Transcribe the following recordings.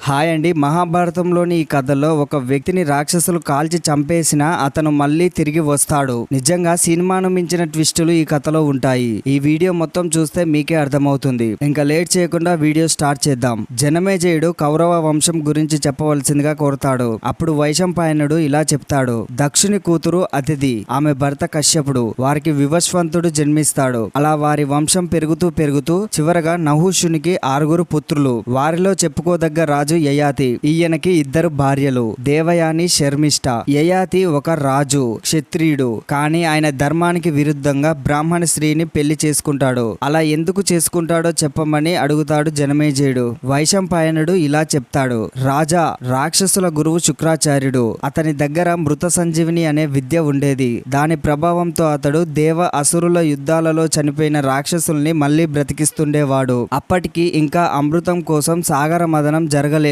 Hi అండి. మహాభారతంలోని ఈ కథలో ఒక వ్యక్తిని రాక్షసులు కాల్చి చంపేసినా అతను మళ్ళీ తిరిగి వస్తాడు. నిజంగా సినిమాను మించిన ట్విస్టులు ఈ కథలో ఉంటాయి. ఈ వీడియో మొత్తం చూస్తే మీకే అర్థమవుతుంది. ఇంకా లేట్ చేయకుండా వీడియో స్టార్ట్ చేద్దాం. జనమేజయుడు కౌరవ వంశం గురించి చెప్పవలసిందిగా కోరుతాడు. అప్పుడు వైశంపాయనుడు ఇలా చెప్తాడు. దక్షుని కూతురు అతిథి, ఆమె భర్త కశ్యపుడు. వారికి వివస్వంతుడు జన్మిస్తాడు. అలా వారి వంశం పెరుగుతూ పెరుగుతూ చివరగా నహుషునికి 6 పుత్రులు. వారిలో చెప్పుకోదగ్గ రాజు యయాతి. ఈయనకి 2 భార్యలు, దేవయాని, శర్మిష్ఠ. యయాతి ఒక రాజు, క్షత్రియుడు. కానీ ఆయన ధర్మానికి విరుద్ధంగా బ్రాహ్మణ స్త్రీని పెళ్లి చేసుకుంటాడు. అలా ఎందుకు చేసుకుంటాడో చెప్పమని అడుగుతాడు జనమేజయుడు. వైశంపాయనుడు ఇలా చెప్తాడు. రాజా, రాక్షసుల గురువు శుక్రాచార్యుడు. అతని దగ్గర మృత సంజీవిని అనే విద్య ఉండేది. దాని ప్రభావంతో అతడు దేవ అసురుల యుద్ధాలలో చనిపోయిన రాక్షసుల్ని మళ్లీ బ్రతికిస్తుండేవాడు. అప్పటికి ఇంకా అమృతం కోసం సాగర మదనం జరగలేదు.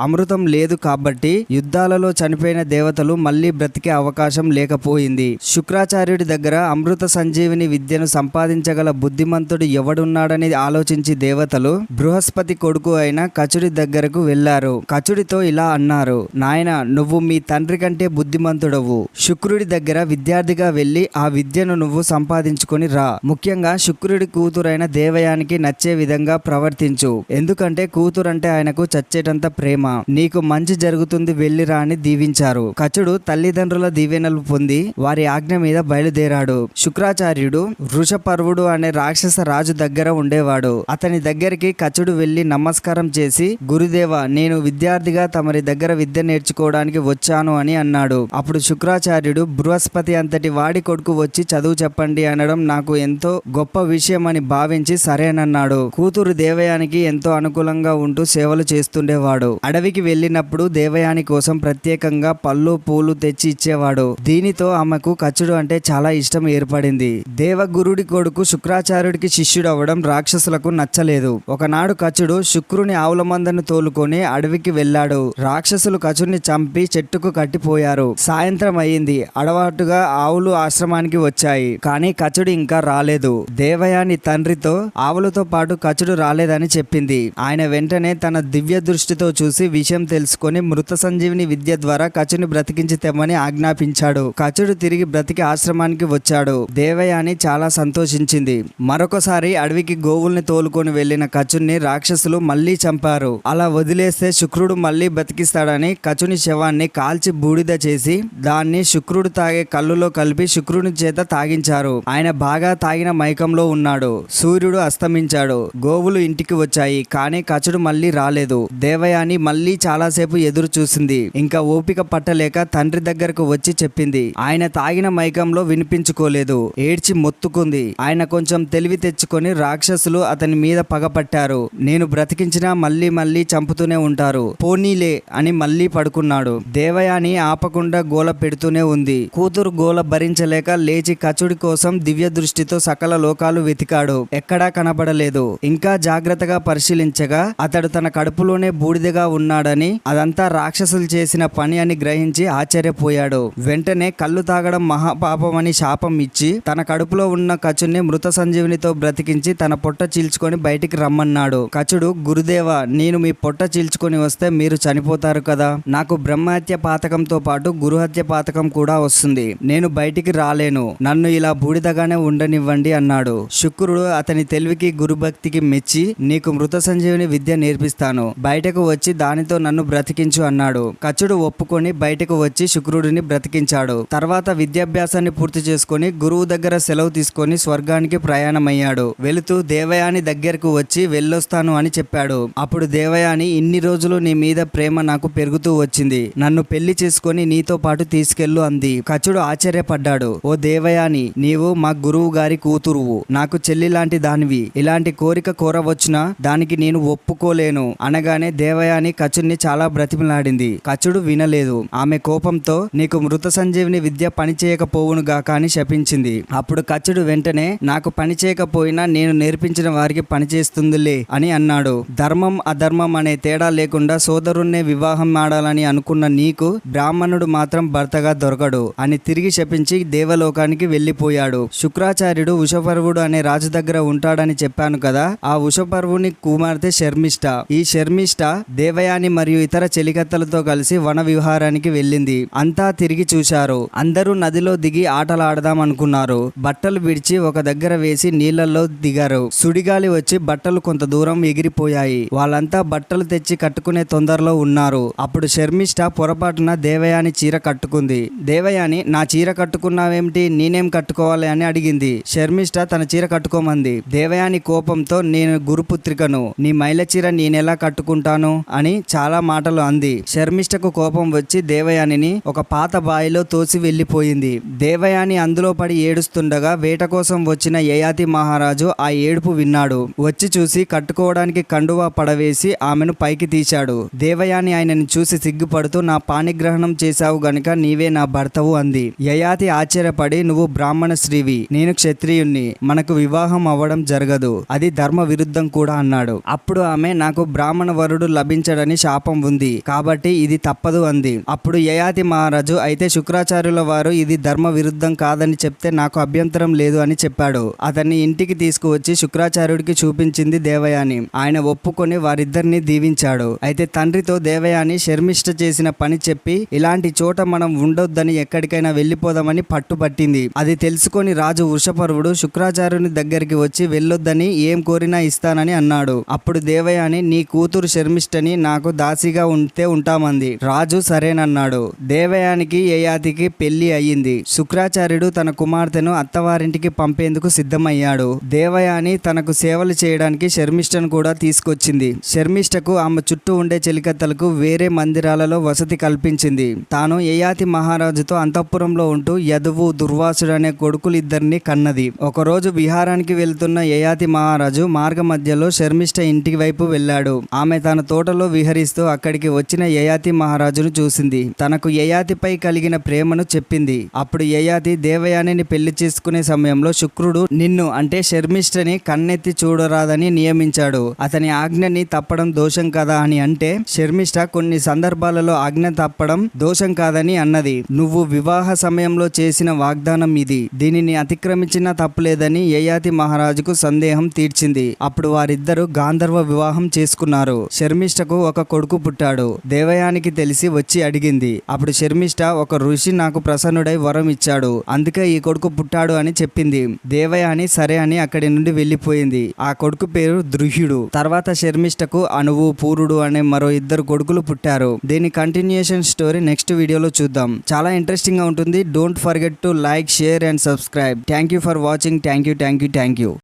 అమృతం లేదు కాబట్టి యుద్ధాలలో చనిపోయిన దేవతలు మళ్లీ బ్రతికే అవకాశం లేకపోయింది. శుక్రాచార్యుడి దగ్గర అమృత సంజీవిని విద్యను సంపాదించగల బుద్ధిమంతుడు ఎవడున్నాడని ఆలోచించి దేవతలు బృహస్పతి కొడుకు అయిన కచుడి దగ్గరకు వెళ్లారు. కచుడితో ఇలా అన్నారు. నాయన, నువ్వు మీ తండ్రి కంటే బుద్ధిమంతుడవు. శుక్రుడి దగ్గర విద్యార్థిగా వెళ్లి ఆ విద్యను నువ్వు సంపాదించుకొని రా. ముఖ్యంగా శుక్రుడి కూతురైన దేవయానికి నచ్చే విధంగా ప్రవర్తించు. ఎందుకంటే కూతురంటే ఆయనకు చచ్చేటంత ప్రేమ. నీకు మంచి జరుగుతుంది, వెళ్ళిరా అని దీవించారు. కచుడు తల్లిదండ్రుల దీవెనలు పొంది వారి ఆజ్ఞ మీద బయలుదేరాడు. శుక్రాచార్యుడు వృషపర్వుడు అనే రాక్షస రాజు దగ్గర ఉండేవాడు. అతని దగ్గరికి కచుడు వెళ్లి నమస్కారం చేసి, గురుదేవ, నేను విద్యార్థిగా తమరి దగ్గర విద్య నేర్చుకోవడానికి వచ్చాను అని అన్నాడు. అప్పుడు శుక్రాచార్యుడు, బృహస్పతి అంతటి వాడి కొడుకు వచ్చి చదువు చెప్పండి అనడం నాకు ఎంతో గొప్ప విషయం అని భావించి సరేనన్నాడు. కూతురు దేవయానికి ఎంతో అనుకూలంగా ఉంటూ సేవలు చేస్తుండేవాడు. అడవికి వెళ్ళినప్పుడు దేవయాని కోసం ప్రత్యేకంగా పళ్ళు పూలు తెచ్చి ఇచ్చేవాడు. దీనితో ఆమెకు కచుడు అంటే చాలా ఇష్టం ఏర్పడింది. దేవగురుడి కొడుకు శుక్రాచార్యుడికి శిష్యుడు అవ్వడం రాక్షసులకు నచ్చలేదు. ఒకనాడు కచుడు శుక్రుని ఆవుల మందను తోలుకొని అడవికి వెళ్ళాడు. రాక్షసులు కచుడిని చంపి చెట్టుకు కట్టిపోయారు. సాయంత్రం అయింది. అడవాటుగా ఆవులు ఆశ్రమానికి వచ్చాయి. కానీ కచుడు ఇంకా రాలేదు. దేవయాని తండ్రితో ఆవులతో పాటు కచుడు రాలేదని చెప్పింది. ఆయన వెంటనే తన దివ్య దృష్టితో చూసి విషయం తెలుసుకొని మృత సంజీవిని విద్య ద్వారా కచుని బ్రతికించి తెమ్మని ఆజ్ఞాపించాడు. కచుడు తిరిగి బ్రతికి ఆశ్రమానికి వచ్చాడు. దేవయాని చాలా సంతోషించింది. మరొకసారి అడవికి గోవుల్ని తోలుకొని వెళ్లిన కచుని రాక్షసులు మళ్లీ చంపారు. అలా వదిలేస్తే శుక్రుడు మళ్లీ బ్రతికిస్తాడని కచుని శవాన్ని కాల్చి బూడిద చేసి దాన్ని శుక్రుడు తాగే కళ్ళులో కలిపి శుక్రుని చేత తాగించారు. ఆయన బాగా తాగిన మైకంలో ఉన్నాడు. సూర్యుడు అస్తమించాడు. గోవులు ఇంటికి వచ్చాయి. కానీ కచుడు మళ్లీ రాలేదు. దేవయాని మళ్లీ చాలాసేపు ఎదురు చూసింది. ఇంకా ఓపిక పట్టలేక తండ్రి దగ్గరకు వచ్చి చెప్పింది. ఆయన తాగిన మైకంలో వినిపించుకోలేదు. ఏడ్చి మొత్తుకుంది. ఆయన కొంచెం తెలివి తెచ్చుకొని రాక్షసులు అతని మీద పగపట్టారు. నేను బ్రతికించినా మళ్లీ మళ్లీ చంపుతూనే ఉంటారు, పోనీలే అని మళ్లీ పడుకున్నాడు. దేవయాని ఆపకుండా గోల పెడుతూనే ఉంది. కూతురు గోల భరించలేక లేచి కచుడి కోసం దివ్య దృష్టితో సకల లోకాలు వెతికాడు. ఎక్కడా కనబడలేదు. ఇంకా జాగ్రత్తగా పరిశీలించగా అతడు తన కడుపులోనే బూడిదగా ఉన్నాడని, అదంతా రాక్షసులు చేసిన పని అని గ్రహించి ఆశ్చర్యపోయాడు. వెంటనే కళ్ళు తాగడం మహాపాపమని శాపం ఇచ్చి తన కడుపులో ఉన్న కచుని మృత సంజీవినితో బ్రతికించి తన పొట్ట చీల్చుకొని బయటికి రమ్మన్నాడు. కచుడు, గురుదేవ, నేను మీ పొట్ట చీల్చుకొని వస్తే మీరు చనిపోతారు కదా. నాకు బ్రహ్మహత్య పాతకంతో పాటు గురుహత్య పాతకం కూడా వస్తుంది. నేను బయటికి రాలేను. నన్ను ఇలా బూడిదగానే ఉండనివ్వండి అన్నాడు. శుక్రుడు అతని తెలివికి గురుభక్తికి మెచ్చి, నీకు మృత సంజీవిని విద్య నేర్పిస్తాను, బయటకు వచ్చి దానితో నన్ను బ్రతికించు అన్నాడు. కచుడు ఒప్పుకొని బయటకు వచ్చి శుక్రుడిని బ్రతికించాడు. తర్వాత విద్యాభ్యాసాన్ని పూర్తి చేసుకుని గురువు దగ్గర సెలవు తీసుకొని స్వర్గానికి ప్రయాణమయ్యాడు. వెళుతూ దేవయాని దగ్గరకు వచ్చి వెళ్ళొస్తాను అని చెప్పాడు. అప్పుడు దేవయాని, ఇన్ని రోజులు నీ మీద ప్రేమ నాకు పెరుగుతూ వచ్చింది. నన్ను పెళ్లి చేసుకొని నీతో పాటు తీసుకెళ్ళు అంది. కచుడు ఆశ్చర్యపడ్డాడు. ఓ దేవయాని, నీవు మా గురువు గారి కూతురువు, నాకు చెల్లి లాంటి దానివి. ఇలాంటి కోరిక కోరవచ్చునా? దానికి నేను ఒప్పుకోలేను అనగానే దేవయాని కచుడిని చాలా బ్రతిమలాడింది. కచుడు వినలేదు. ఆమె కోపంతో, నీకు మృత సంజీవిని విద్య పనిచేయకపోవునుగాక అని శపించింది. అప్పుడు కచుడు వెంటనే, నాకు పని చేయకపోయినా నేను నేర్పించిన వారికి పనిచేస్తుందిలే అని అన్నాడు. ధర్మం అధర్మం అనే తేడా లేకుండా సోదరుణ్ణే వివాహం ఆడాలని అనుకున్న నీకు బ్రాహ్మణుడు మాత్రం భర్తగా దొరకడు అని తిరిగి శపించి దేవలోకానికి వెళ్లిపోయాడు. శుక్రాచార్యుడు వృషపర్వుడు అనే రాజు దగ్గర ఉంటాడని చెప్పాను కదా. ఆ వృషపర్వుని కుమార్తె శర్మిష్ఠ. ఈ శర్మిష్ఠ దేవయాని మరియు ఇతర చెలికత్తలతో కలిసి వన విహారానికి వెళ్ళింది. అంతా తిరిగి చూశారు. అందరూ నదిలో దిగి ఆటలాడదాం అనుకున్నారు. బట్టలు విడిచి ఒక దగ్గర వేసి నీళ్లలో దిగారు. సుడిగాలి వచ్చి బట్టలు కొంత దూరం ఎగిరిపోయాయి. వాళ్ళంతా బట్టలు తెచ్చి కట్టుకునే తొందరలో ఉన్నారు. అప్పుడు శర్మిష్ఠ పొరపాటున దేవయాని చీర కట్టుకుంది. దేవయాని, నా చీర కట్టుకున్నావేమిటి, నేనేం కట్టుకోవాలి అని అడిగింది. శర్మిష్ఠ తన చీర కట్టుకోమంది. దేవయాని కోపంతో, నేను గురుపుత్రికను, నీ మైల చీర నేనెలా కట్టుకుంటాను అని చాలా మాటలు అంది. శర్మిష్ఠకు కోపం వచ్చి దేవయానిని ఒక పాత బావిలో తోసి వెళ్లిపోయింది. దేవయాని అందులో పడి ఏడుస్తుండగా వేట కోసం వచ్చిన యయాతి మహారాజు ఆ ఏడుపు విన్నాడు. వచ్చి చూసి కట్టుకోవడానికి కండువా పడవేసి ఆమెను పైకి తీశాడు. దేవయాని ఆయనను చూసి సిగ్గుపడుతూ, నా పాణిగ్రహణం చేశావు గనుక నీవే నా భర్తవు అంది. యయాతి ఆశ్చర్యపడి, నువ్వు బ్రాహ్మణ స్త్రీవి, నేను క్షత్రియుణ్ణి, మనకు వివాహం అవ్వడం జరగదు, అది ధర్మ విరుద్ధం కూడా అన్నాడు. అప్పుడు ఆమె, నాకు బ్రాహ్మణ వరుడు లభించడని శాపం ఉంది కాబట్టి ఇది తప్పదు అంది. అప్పుడు యయాతి మహారాజు, అయితే శుక్రాచార్యుల వారు ఇది ధర్మ విరుద్ధం కాదని చెప్తే నాకు అభ్యంతరం లేదు అని చెప్పాడు. అతన్ని ఇంటికి తీసుకువచ్చి శుక్రాచార్యుడికి చూపించింది దేవయాని. ఆయన ఒప్పుకొని వారిద్దరిని దీవించాడు. అయితే తండ్రితో దేవయాని శర్మిష్ఠ చేసిన పని చెప్పి, ఇలాంటి చోట మనం ఉండొద్దని ఎక్కడికైనా వెళ్లిపోదామని పట్టుబట్టింది. అది తెలుసుకొని రాజు వృషపర్వుడు శుక్రాచార్యుని దగ్గరికి వచ్చి వెళ్ళొద్దని ఏం కోరినా ఇస్తానని అన్నాడు. అప్పుడు దేవయాని, నీ కూతురు శర్మిష్ఠని నాకు దాసిగా ఉంటే ఉంటామంది. రాజు సరేనన్నాడు. దేవయానికి యయాతికి పెళ్లి అయ్యింది. శుక్రాచార్యుడు తన కుమార్తెను అత్తవారింటికి పంపేందుకు సిద్ధమయ్యాడు. దేవయాని తనకు సేవలు చేయడానికి శర్మిష్ఠను కూడా తీసుకొచ్చింది. శర్మిష్ఠకు ఆమె చుట్టూ ఉండే చెలికత్తలకు వేరే మందిరాలలో వసతి కల్పించింది. తాను యయాతి మహారాజుతో అంతఃపురంలో ఉంటూ యదువు, దుర్వాసుడు అనే కొడుకులిద్దరిని కన్నది. ఒకరోజు విహారానికి వెళ్తున్న యయాతి మహారాజు మార్గ మధ్యలో శర్మిష్ఠ ఇంటి వైపు వెళ్ళాడు. ఆమె తన తోటలో విహరిస్తూ అక్కడికి వచ్చిన యయాతి మహారాజును చూసింది. తనకు యయాతిపై కలిగిన ప్రేమను చెప్పింది. అప్పుడు యయాతి దేవయానిని పెళ్లి చేసుకునే సమయంలో శుక్రుడు నిన్ను అంటే శర్మిష్ఠని కన్నెత్తి చూడరాదని నియమించాడు. అతని ఆజ్ఞని తప్పడం దోషం కదా అని అంటే శర్మిష్ఠ కొన్ని సందర్భాలలో ఆజ్ఞ తప్పడం దోషం కాదని అన్నది. నువ్వు వివాహ సమయంలో చేసిన వాగ్దానం ఇది, దీనిని అతిక్రమించినా తప్పులేదని యయాతి మహారాజుకు సందేహం తీర్చింది. అప్పుడు వారిద్దరూ గాంధర్వ వివాహం చేసుకున్నారు. శర్మిష్ఠకు ఒక కొడుకు పుట్టాడు. దేవయానికి తెలిసి వచ్చి అడిగింది. అప్పుడు శర్మిష్ఠ, ఒక ఋషి నాకు ప్రసన్నుడై వరం ఇచ్చాడు, అందుకే ఈ కొడుకు పుట్టాడు అని చెప్పింది. దేవయాని సరే అని అక్కడి నుండి వెళ్లిపోయింది. ఆ కొడుకు పేరు ద్రుహ్యుడు. తర్వాత శర్మిష్ఠకు అణువు, పూరుడు అనే మరో ఇద్దరు కొడుకులు పుట్టారు. దీని కంటిన్యూయేషన్ స్టోరీ నెక్స్ట్ వీడియోలో చూద్దాం. చాలా ఇంట్రెస్టింగ్ గా ఉంటుంది. Don't forget to like, share and subscribe. Thank you for watching. Thank you.